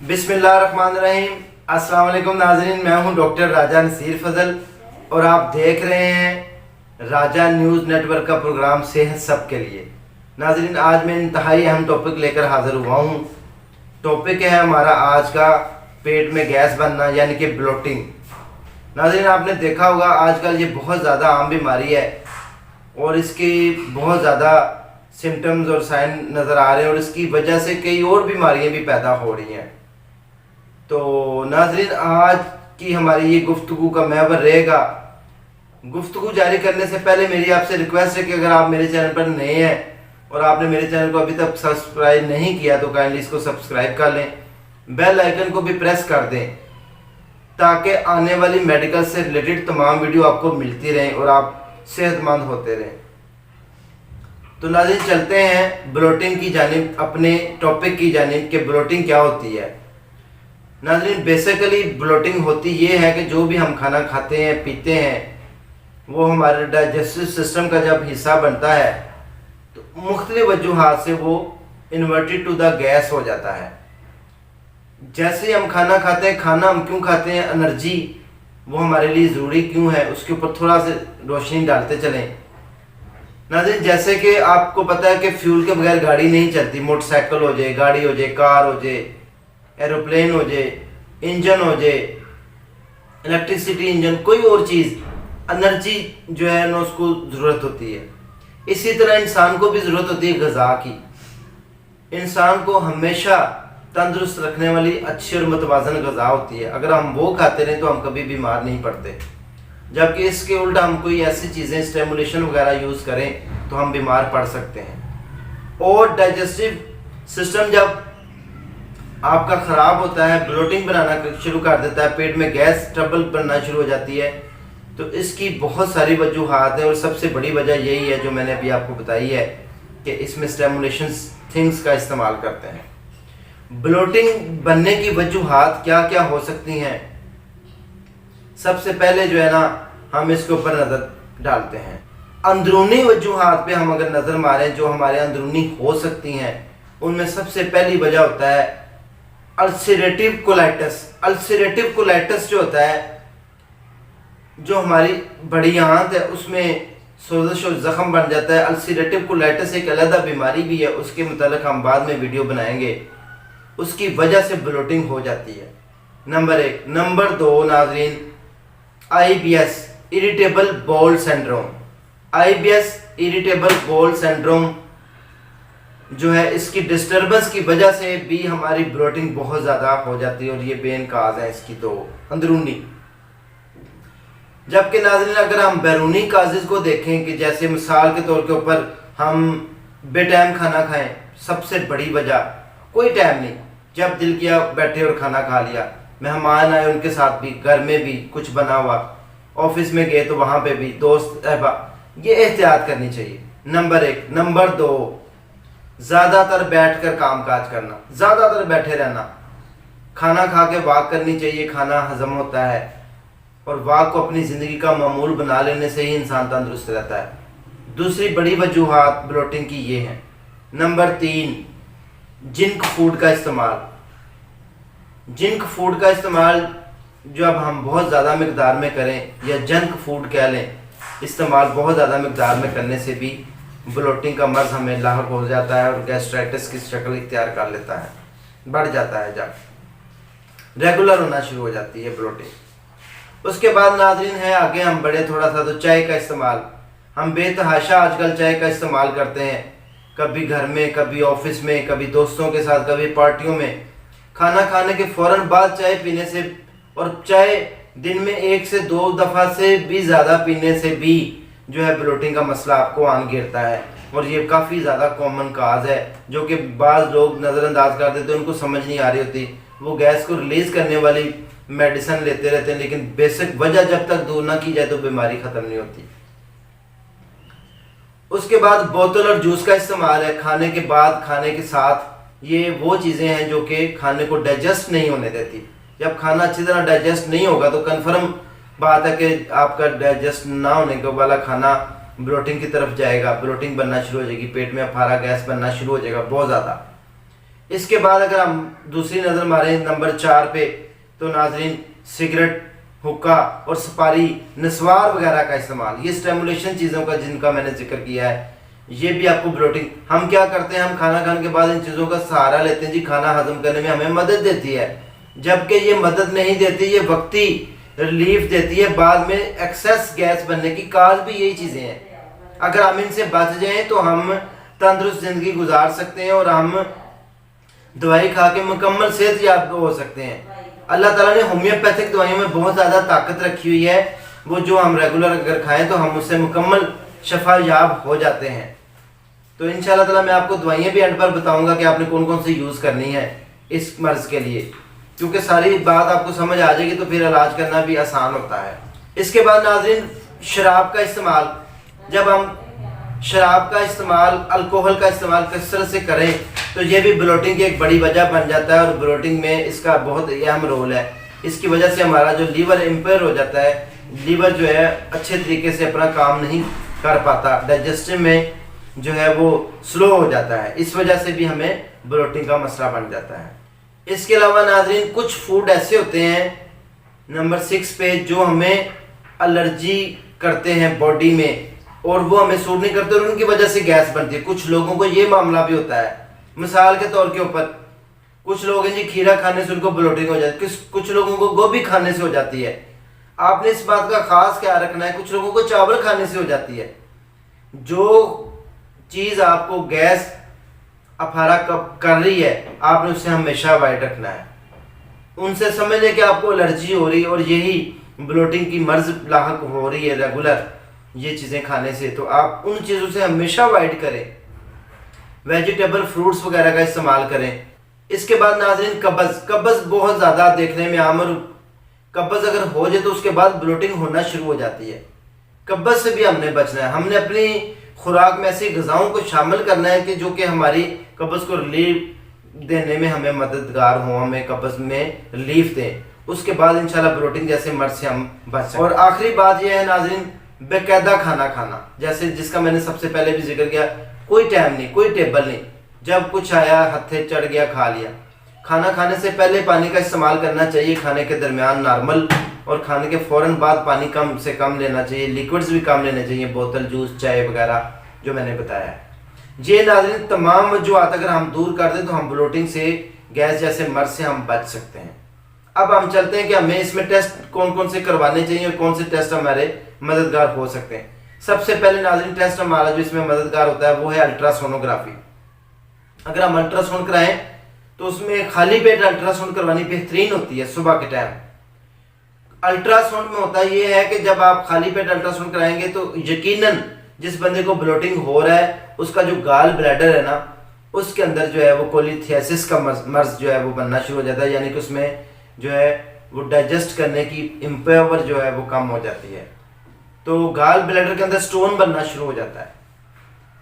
बिस्मिल्लाहिर्रहमानिर्रहीम। अस्सलाम वालेकुम नाज़रीन, मैं हूं डॉक्टर राजा नसीर फजल और आप देख रहे हैं राजा न्यूज़ नेटवर्क का प्रोग्राम सेहत सब के लिए। नाज़रीन, आज मैं इंतहाई अहम टॉपिक लेकर हाज़िर हुआ हूं। टॉपिक है हमारा आज का पेट में गैस बनना यानी कि ब्लोटिंग। नाज़रीन, आपने देखा होगा आजकल ये बहुत ज़्यादा आम बीमारी है और इसकी बहुत ज़्यादा सिम्टम्स और साइन नज़र आ रहे हैं और इसकी वजह से कई और बीमारियां भी पैदा हो रही हैं। तो नाज़रीन, आज की हमारी ये गुफ्तगू का महवर रहेगा। गुफ्तगू जारी करने से पहले मेरी आपसे रिक्वेस्ट है कि अगर आप मेरे चैनल पर नए हैं और आपने मेरे चैनल को अभी तक सब्सक्राइब नहीं किया तो काइंडली इसको सब्सक्राइब कर लें, बेल आइकन को भी प्रेस कर दें ताकि आने वाली मेडिकल से रिलेटेड तमाम वीडियो आपको मिलती रहें और आप सेहतमंद होते रहें। तो नाज़रीन, चलते हैं ब्लोटिंग की जानिब, अपने टॉपिक की जानिब कि ब्लोटिंग क्या होती है। नाज़रीन, बेसिकली ब्लोटिंग होती ये है कि जो भी हम खाना खाते हैं पीते हैं वो हमारे डाइजेस्टिव सिस्टम का जब हिस्सा बनता है तो मुख्तलिफ वजूहात से वो इन्वर्टेड टू द गैस हो जाता है। जैसे हम खाना खाते हैं, खाना हम क्यों खाते हैं, एनर्जी वो हमारे लिए ज़रूरी क्यों है, उसके ऊपर थोड़ा सा रोशनी डालते चलें। नाज़रीन, जैसे कि आपको पता है कि फ्यूल के बगैर गाड़ी नहीं चलती। मोटरसाइकिल हो जाए, गाड़ी हो जाए, कार हो जाए, एरोप्लेन हो जाए, इंजन हो जाए, इलेक्ट्रिसिटी इंजन, कोई और चीज़, एनर्जी जो है ना उसको ज़रूरत होती है। इसी तरह इंसान को भी ज़रूरत होती है ग़िज़ा की। इंसान को हमेशा तंदुरुस्त रखने वाली अच्छी और मुतवाज़न ग़िज़ा होती है। अगर हम वो खाते रहें तो हम कभी बीमार नहीं पड़ते, जबकि इसके उल्टा हम कोई ऐसी चीज़ें स्टिमुलेशन वगैरह यूज़ करें तो हम बीमार पड़ सकते हैं। और डाइजेस्टिव सिस्टम जब आपका ख़राब होता है, ब्लोटिंग बनाना शुरू कर देता है, पेट में गैस ट्रबल बनना शुरू हो जाती है, तो इसकी बहुत सारी वजूहात हैं और सबसे बड़ी वजह यही है जो मैंने अभी आपको बताई है कि इसमें स्टिमुलेशन थिंग्स का इस्तेमाल करते हैं। ब्लोटिंग बनने की वजूहात क्या क्या हो सकती हैं, सबसे पहले जो है ना हम इसके ऊपर नज़र डालते हैं। अंदरूनी वजूहात पे हम अगर नज़र मारें जो हमारे अंदरूनी हो सकती हैं, उनमें सबसे पहली वजह होता है अल्सरेटिव कोलाइटिस। अल्सरेटिव कोलाइटिस जो होता है, जो हमारी बड़ी आंत है उसमें सोजश और ज़ख़म बन जाता है। अल्सरेटिव कोलाइटिस एक अलग बीमारी भी है, उसके मुतालिक हम बाद में वीडियो बनाएंगे। उसकी वजह से ब्लोटिंग हो जाती है, नंबर 1। नंबर 2 नाज़रीन, IBS irritable bowel syndrome. IBS irritable bowel syndrome जो है, इसकी डिस्टर्बेंस की वजह से भी हमारी ब्लोटिंग बहुत ज़्यादा हो जाती है और ये बेन काज है इसकी तो अंदरूनी। जबकि नाज़रीन, अगर हम बैरूनी काजेज़ को देखें कि जैसे मिसाल के तौर के ऊपर हम बेटाइम खाना खाएं, सबसे बड़ी वजह कोई टाइम नहीं, जब दिल किया बैठे और खाना खा लिया, मेहमान आए उनके साथ भी, घर में भी कुछ बना हुआ, ऑफिस में गए तो वहाँ पे भी, दोस्त अहबा, ये एहतियात करनी चाहिए, नंबर 1। नंबर 2, ज़्यादातर बैठकर कामकाज करना, ज़्यादातर बैठे रहना। खाना खा के वॉक करनी चाहिए, खाना हजम होता है और वॉक को अपनी ज़िंदगी का मामूल बना लेने से ही इंसान तंदुरुस्त रहता है। दूसरी बड़ी वजूहात ब्लोटिंग की ये हैं। नंबर 3, जंक फूड का इस्तेमाल। जंक फूड का इस्तेमाल जब हम बहुत ज़्यादा मकदार में करें, या जंक फूड कह लें, इस्तेमाल बहुत ज़्यादा मकदार में करने से भी ब्लोटिंग का मर्ज़ हमें लाहक हो जाता है और गैस्ट्राइटिस की शक्ल इख्तियार कर लेता है, बढ़ जाता है, जब रेगुलर होना शुरू हो जाती है ब्लोटिंग। उसके बाद नाज़रीन है आगे हम बढ़े थोड़ा सा, तो चाय का इस्तेमाल। हम बेतहाशा आजकल चाय का इस्तेमाल करते हैं, कभी घर में, कभी ऑफिस में, कभी दोस्तों के साथ, कभी पार्टियों में। खाना खाने के फ़ौरन बाद चाय पीने से, और चाय दिन में 1 से 2 दफ़ा से भी ज़्यादा पीने से भी जो है ब्लोटिंग का मसला आपको आन गिरता है। और ये काफ़ी ज़्यादा कॉमन काज है जो कि बाज़ लोग नज़रअंदाज कर देते हैं, उनको समझ नहीं आ रही होती। वो गैस को रिलीज़ करने वाली मेडिसिन लेते रहते हैं, लेकिन बेसिक वजह जब तक दूर ना की जाए तो बीमारी ख़त्म नहीं होती। उसके बाद बोतल और जूस का इस्तेमाल है खाने के बाद, खाने के साथ। ये वो चीज़ें हैं जो कि खाने को डाइजेस्ट नहीं होने देती। जब खाना अच्छी तरह डाइजेस्ट नहीं होगा तो कन्फर्म बात है कि आपका डाइजेस्ट ना होने के वाला खाना ब्लोटिंग की तरफ जाएगा, ब्लोटिंग बनना शुरू हो जाएगी, पेट में अफारा गैस बनना शुरू हो जाएगा बहुत ज़्यादा। اس کے بعد اگر ہم دوسری نظر ماریں نمبر 4 پہ تو ناظرین سگریٹ، حکا اور سپاری، نسوار وغیرہ کا استعمال، یہ اسٹیمولیشن چیزوں کا جن کا میں نے ذکر کیا ہے، یہ بھی آپ کو بلوٹنگ. ہم کیا کرتے ہیں، ہم کھانا کھانے کے بعد ان چیزوں کا سہارا لیتے ہیں جی، کھانا ہضم کرنے میں ہمیں مدد دیتی ہے، جبکہ یہ مدد نہیں دیتی، یہ وقتی ریلیف دیتی ہے، بعد میں ایکسیس گیس بننے کی کاز بھی یہی چیزیں ہیں. اگر ہم ان سے بچ جائیں تو ہم تندرست زندگی گزار سکتے ہیں اور ہم دوائی کھا کے مکمل صحت یاب ہو سکتے ہیں. اللہ تعالیٰ نے ہومیوپیتھک دوائیوں میں بہت زیادہ طاقت رکھی ہوئی ہے، وہ جو ہم ریگولر اگر کھائیں تو ہم اس سے مکمل شفا یاب ہو جاتے ہیں. تو انشاءاللہ تعالیٰ میں آپ کو دوائیاں بھی اینڈ پر بتاؤں گا کہ آپ نے کون کون سی یوز کرنی ہے اس مرض کے لیے، کیونکہ ساری بات آپ کو سمجھ آ جائے گی تو پھر علاج کرنا بھی آسان ہوتا ہے. اس کے بعد ناظرین شراب کا استعمال، جب ہم شراب کا استعمال، الکوہل کا استعمال کثرت سے کریں تو یہ بھی بلوٹنگ کی ایک بڑی وجہ بن جاتا ہے، اور بلوٹنگ میں اس کا بہت اہم رول ہے. اس کی وجہ سے ہمارا جو لیور امپیئر ہو جاتا ہے، لیور جو ہے اچھے طریقے سے اپنا کام نہیں کر پاتا، ڈائجسٹو میں جو ہے وہ سلو ہو جاتا ہے، اس وجہ سے بھی ہمیں بلوٹنگ کا مسئلہ بن جاتا ہے. اس کے علاوہ ناظرین کچھ فوڈ ایسے ہوتے ہیں نمبر 6 پہ جو ہمیں الرجی کرتے ہیں باڈی میں، اور وہ ہمیں سوٹ نہیں کرتے اور ان کی وجہ سے گیس بنتی ہے. کچھ لوگوں کو یہ معاملہ بھی ہوتا ہے، مثال کے طور کے اوپر کچھ لوگ ہیں جی کھیرا کھانے سے ان کو بلوٹنگ ہو جاتی ہے، کچھ لوگوں کو گوبھی کھانے سے ہو جاتی ہے. آپ نے اس بات کا خاص خیال رکھنا ہے، کچھ لوگوں کو چاول کھانے سے ہو جاتی ہے. جو چیز آپ کو گیس افارا کر رہی ہے آپ نے اسے ہمیشہ اوائڈ رکھنا ہے. ان سے سمجھ لیں کہ آپ کو الرجی ہو رہی ہے اور یہی بلوٹنگ کی مرض لاحق ہو رہی ہے ریگولر یہ چیزیں کھانے سے، تو آپ ان چیزوں سے ہمیشہ اوائڈ کریں، ویجیٹیبل فروٹس وغیرہ کا استعمال کریں. اس کے بعد ناظرین قبض بہت زیادہ دیکھنے میں عام، اور قبض اگر ہو جائے تو اس کے بعد بلوٹنگ ہونا شروع ہو جاتی ہے. قبض سے بھی ہم نے بچنا ہے، ہم نے اپنی خوراک میں ایسی غذاؤں کو شامل کرنا ہے کہ جو کہ ہماری قبض کو ریلیف دینے میں ہمیں مددگار ہوں، ہمیں قبض میں ریلیف دیں. اس کے بعد انشاءاللہ بلوٹنگ جیسے مرض سے ہم بچ سکیں. اور آخری بات یہ ہے ناظرین باقاعدہ کھانا کھانا، جیسے جس کا میں نے سب سے پہلے بھی ذکر کیا، کوئی ٹائم نہیں، کوئی ٹیبل نہیں، جب کچھ آیا ہتھے چڑھ گیا کھا لیا. کھانا کھانے سے پہلے پانی کا استعمال کرنا چاہیے، کھانے کے درمیان نارمل، اور کھانے کے فوراً بعد پانی کم سے کم لینا چاہیے، لیکوڈز بھی کم لینے چاہیے، بوتل جوس چائے وغیرہ جو میں نے بتایا ہے. یہ ناظرین تمام وجوہات اگر ہم دور کر دیں تو ہم بلوٹنگ سے، گیس جیسے مرض سے ہم بچ سکتے ہیں. اب ہم چلتے ہیں کہ ہمیں اس میں ٹیسٹ کون کون سے کروانے چاہیے اور کون سے ٹیسٹ ہمارے مددگار ہو سکتے ہیں. سب سے پہلے ناظرین ٹیسٹ ہمارا جو اس میں مددگار ہوتا ہے وہ ہے الٹرا سونوگرافی. اگر ہم الٹرا ساؤنڈ کرائیں تو اس میں خالی پیٹ الٹرا ساؤنڈ کروانی بہترین ہوتی ہے صبح کے ٹائم. الٹرا ساؤنڈ میں ہوتا یہ ہے کہ جب آپ خالی پیٹ الٹرا ساؤنڈ کرائیں گے تو یقیناً جس بندے کو بلوٹنگ ہو رہا ہے اس کا جو گال بلیڈر ہے نا، اس کے اندر جو ہے وہ کولیتھیاسس کا مرض جو ہے وہ بننا شروع ہو جاتا ہے، یعنی کہ اس میں جو ہے وہ ڈائجسٹ کرنے کی امپاور جو ہے وہ کم ہو جاتی ہے، تو گال بلیڈر کے اندر سٹون بننا شروع ہو جاتا ہے.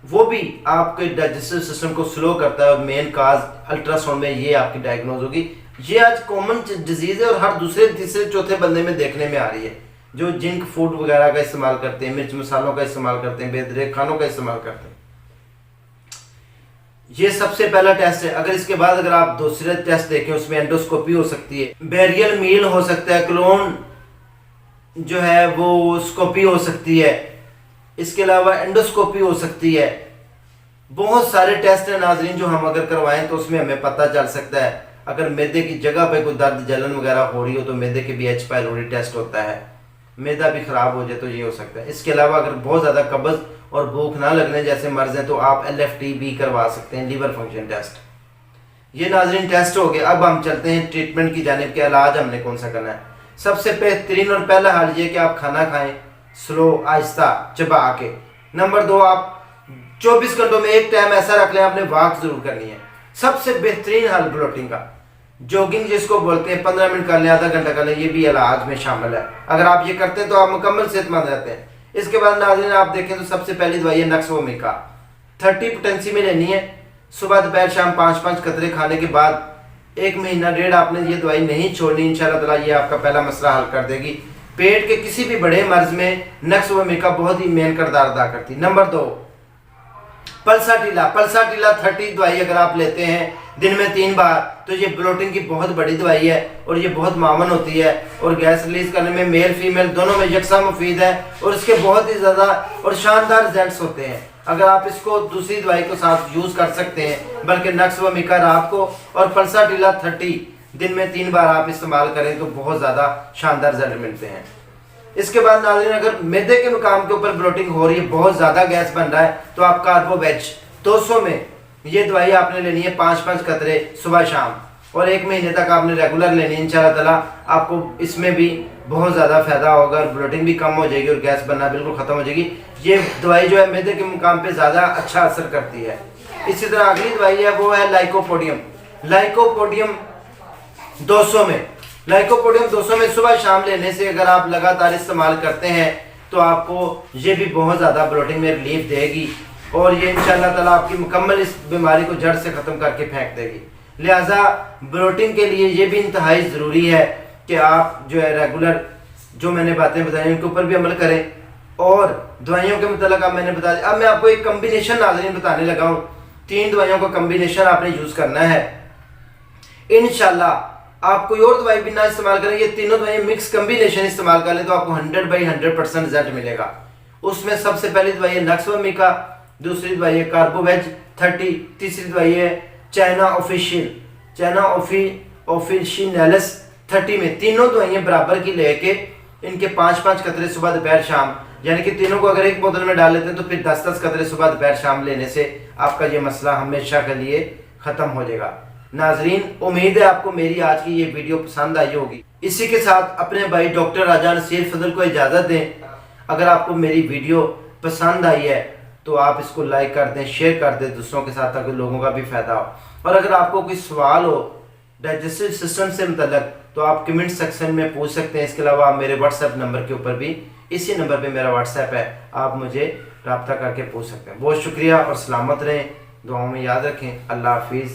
وہ بھی آپ کے ڈائجسٹو سسٹم کو سلو کرتا ہے، اور مین کاز الٹرا ساؤنڈ میں یہ آپ کی ڈائگنوز ہوگی. یہ آج کامن ڈیزیز ہے اور ہر دوسرے تیسرے چوتھے بندے میں دیکھنے میں آ رہی ہے جو جنک فوڈ وغیرہ کا استعمال کرتے ہیں، مرچ مسالوں کا استعمال کرتے ہیں، بے دریغ کھانوں کا استعمال کرتے ہیں. یہ سب سے پہلا ٹیسٹ ہے. اگر اس کے بعد اگر آپ دوسرے ٹیسٹ دیکھیں اس میں انڈوسکوپی ہو سکتی ہے، بیریل میل ہو سکتا ہے، کلون جو ہے وہ اسکوپی ہو سکتی ہے، اس کے علاوہ انڈوسکوپی ہو سکتی ہے. بہت سارے ٹیسٹ ہیں ناظرین جو ہم اگر کروائیں تو اس میں ہمیں پتہ چل سکتا ہے. اگر میدے کی جگہ پہ کوئی درد جلن وغیرہ ہو رہی ہو تو میدے کے بھی ایچ پائلوری ٹیسٹ ہوتا ہے، میدا بھی خراب ہو جائے تو یہ ہو سکتا ہے. اس کے علاوہ اگر بہت زیادہ قبض اور بھوک نہ لگنے جیسے مرض ہیں تو آپ LFT بھی کروا سکتے ہیں، لیور فنکشن ٹیسٹ. یہ ناظرین ٹیسٹ ہو گئے. اب ہم چلتے ہیں ٹریٹمنٹ کی جانب کے. علاج ہم نے کون سا کرنا ہے؟ سب سے بہترین اور پہلا حل یہ کہ آپ کھانا کھائیں سلو، آہستہ، چبا کے. نمبر 2، آپ 24 گھنٹوں میں ایک ٹائم ایسا رکھ لیں آپ نے واک ضرور کرنی ہے. سب سے بہترین حل بلوٹنگ کا جوگنگ جس کو بولتے ہیں، 15 منٹ کر لیں، آدھا گھنٹہ کر لیں، یہ بھی علاج میں شامل ہے. اگر آپ یہ کرتے ہیں تو آپ مکمل صحت مند رہتے ہیں. اس کے بعد ناظرین آپ دیکھیں تو سب سے پہلی دوائی ہے نقص و میکا، 30 پوٹینسی میں لینی ہے. صبح دوپہر شام 5 قطرے کھانے کے بعد 1 مہینہ ڈیڑھ آپ نے یہ دوائی نہیں چھوڑنی. انشاءاللہ تعالیٰ یہ آپ کا پہلا مسئلہ حل کر دے گی. پیٹ کے کسی بھی بڑے مرض میں نقص و میکا بہت ہی مین کردار ادا کرتی. نمبر 2، پلسا ٹیلا 30 دوائی اگر آپ لیتے ہیں दिन में 3 बार, तो ये ब्लोटिंग की बहुत बड़ी दवाई है और ये बहुत मामन होती है और गैस रिलीज करने में मेल फीमेल दोनों में यकसा मुफीद है और इसके बहुत ही ज़्यादा और शानदार रिजल्ट्स होते हैं। अगर आप इसको दूसरी दवाई के साथ यूज़ कर सकते हैं, बल्कि नक्स व मिका रात को और पल्साटिला 30 दिन में 3 बार आप इस्तेमाल करें तो बहुत ज़्यादा शानदार रिजल्ट मिलते हैं। इसके बाद नाज़रीन, अगर मैदे के मुकाम के ऊपर ब्लोटिंग हो रही है, बहुत ज़्यादा गैस बन रहा है, तो आप कार्बोवेज 200 में ये दवाई आपने लेनी है 5-5 कतरे सुबह शाम और 1 महीने तक आपने रेगुलर लेनी है। इंशाल्लाह ताला आपको इसमें भी बहुत ज़्यादा फ़ायदा होगा और ब्लोटिंग भी कम हो जाएगी और गैस बनना बिल्कुल ख़त्म हो जाएगी। ये दवाई जो है मैदे के मुकाम पे ज़्यादा अच्छा असर करती है। इसी तरह अगली दवाई है वो है लाइकोपोडियम। लाइकोपोडियम 200 में, लाइकोपोडियम 200 में सुबह शाम लेने से अगर आप लगातार इस्तेमाल करते हैं तो आपको ये भी बहुत ज़्यादा ब्लोटिंग में रिलीफ देगी और ये इंशाल्लाह ताला आपकी मुकम्मल इस बीमारी को जड़ से ख़त्म करके फेंक देगी। लिहाजा ब्लोटिंग के लिए ये भी इंतहाई ज़रूरी है कि आप जो है रेगुलर जो मैंने बातें बताई उनके ऊपर भी अमल करें और दवाइयों के मतलब अब मैंने बता दिया। अब मैं आपको एक कम्बिनेशन नाज़रीन बताने लगा हूँ। 3 दवाइयों का कम्बिनेशन आपने यूज़ करना है। इंशाल्लाह आप कोई और दवाई भी ना इस्तेमाल करें, ये तीनों दवाइयाँ मिक्स कम्बिनेशन इस्तेमाल कर लें तो आपको 100/100% रिजल्ट मिलेगा। उसमें सबसे पहली दवाई है नक्स व मिका, दूसरी दवाई है कार्बोवेज 30, तीसरी दवाई है चाइना ऑफिशिनैलिस 30 में। तीनों दवाइयाँ बराबर की लेके इनके 5-5 कतरे सुबह दोपहर शाम, यानी कि तीनों को अगर एक बोतल में डाल लेते हैं तो फिर 10-10 कतरे सुबह दोपहर शाम लेने से आपका ये मसला हमेशा के लिए ख़त्म हो जाएगा। नाजरीन, उम्मीद है आपको मेरी आज की ये वीडियो पसंद आई होगी। इसी के साथ अपने भाई डॉक्टर राजा नसीर फजल को इजाज़त दें। अगर आपको मेरी वीडियो पसंद आई है तो आप इसको लाइक कर दें, शेयर कर दें दूसरों के साथ ताकि लोगों का भी फ़ायदा हो। और अगर आपको कोई सवाल हो डाइजेस्टिव सिस्टम से मुतल्लक तो आप कमेंट सेक्शन में पूछ सकते हैं। इसके अलावा आप मेरे व्हाट्सएप नंबर के ऊपर भी, इसी नंबर पे मेरा व्हाट्सएप है, आप मुझे रब्ता करके पूछ सकते हैं। बहुत शुक्रिया और सलामत रहें, दुआओं में याद रखें। अल्लाह हाफिज़।